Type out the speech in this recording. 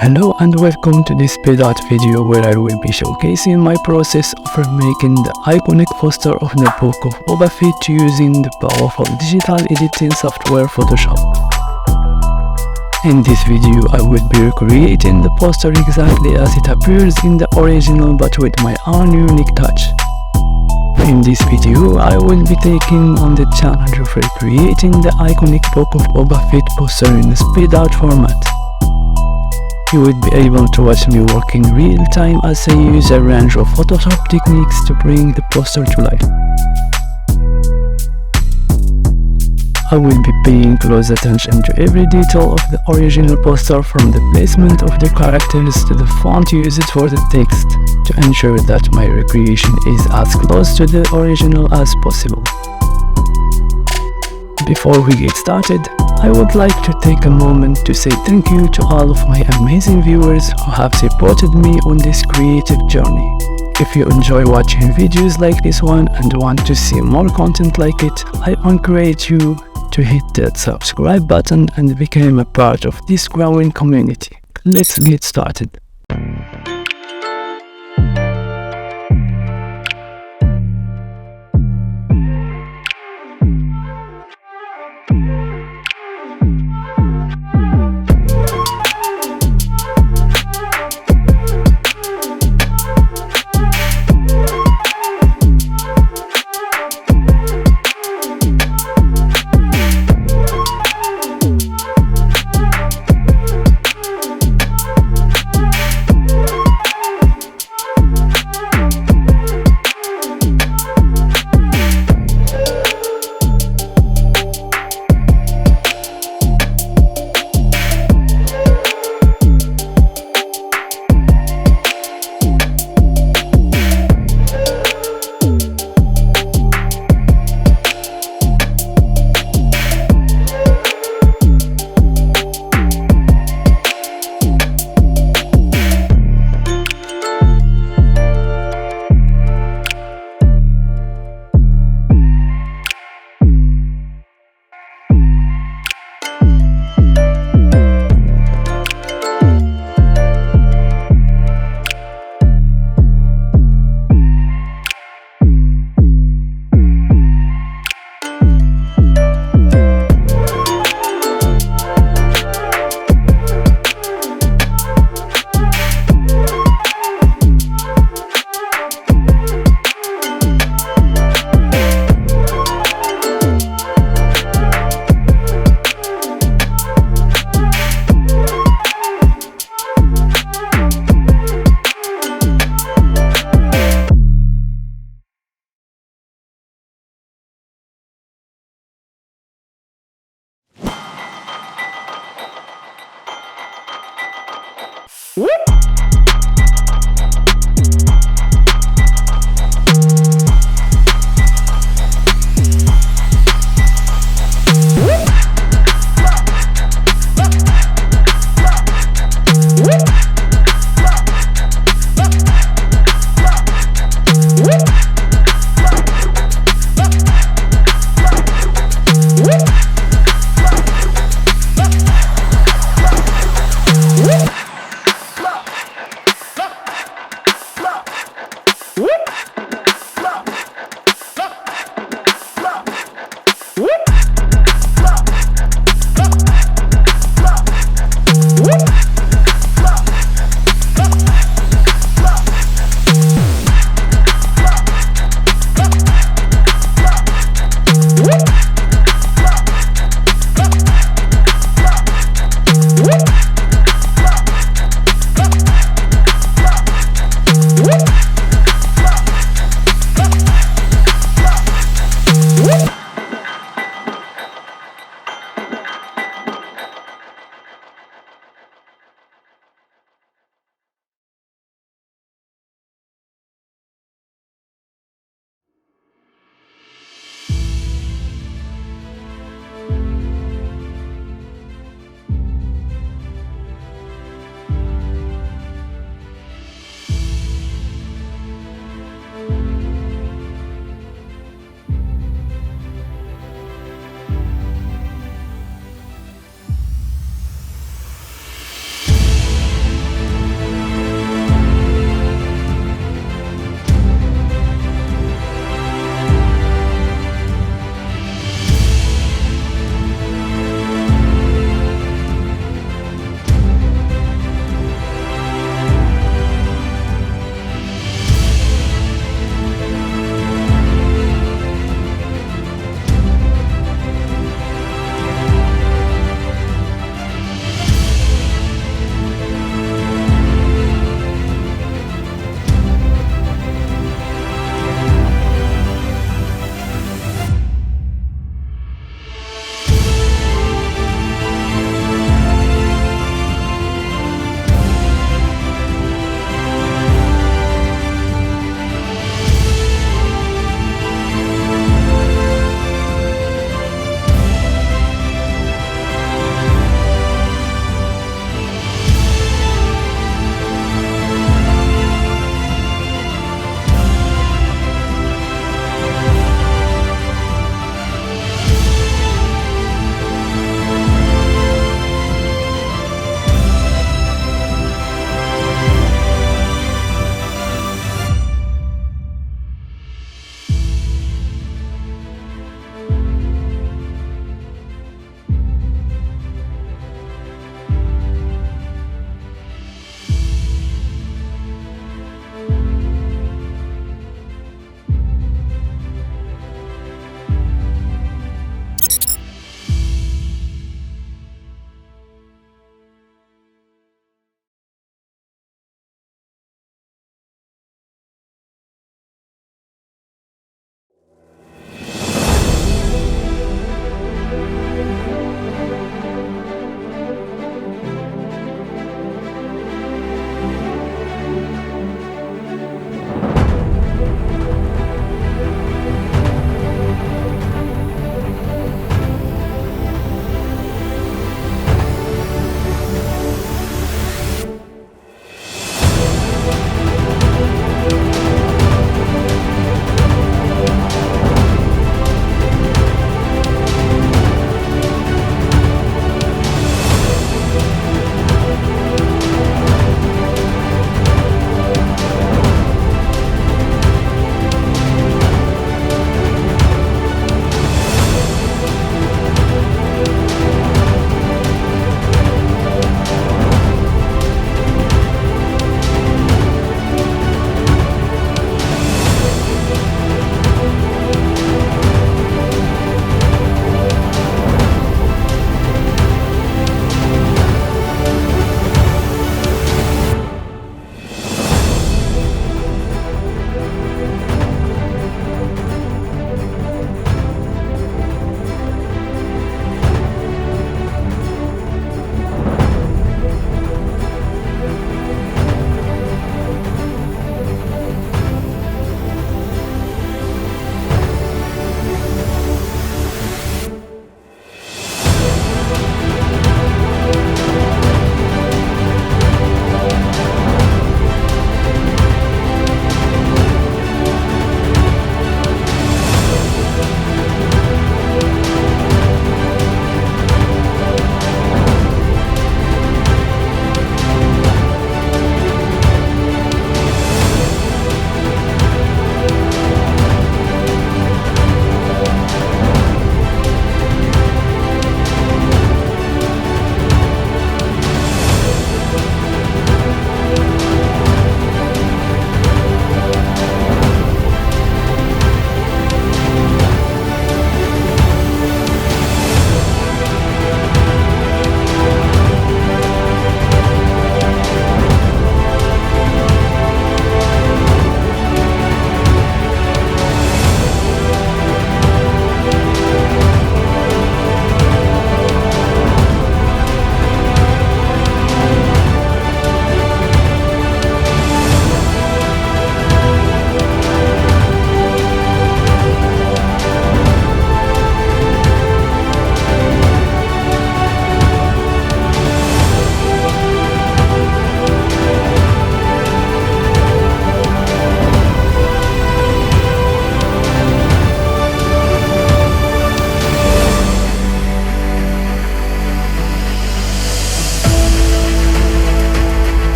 Hello and welcome to this sped art video where I will be showcasing my process of remaking the iconic poster of the book of Boba Fett using the powerful digital editing software Photoshop. In this video I will be recreating the poster exactly as it appears in the original but with my own unique touch. In this video I will be taking on the challenge of recreating the iconic book of Boba Fett poster in a sped art format. You would be able to watch me work in real time as I use a range of Photoshop techniques to bring the poster to life. I will be paying close attention to every detail of the original poster, from the placement of the characters to the font used for the text, to ensure that my recreation is as close to the original as possible. Before we get started, I would like to take a moment to say thank you to all of my amazing viewers who have supported me on this creative journey. If you enjoy watching videos like this one and want to see more content like it, I encourage you to hit that subscribe button and become a part of this growing community. Let's get started.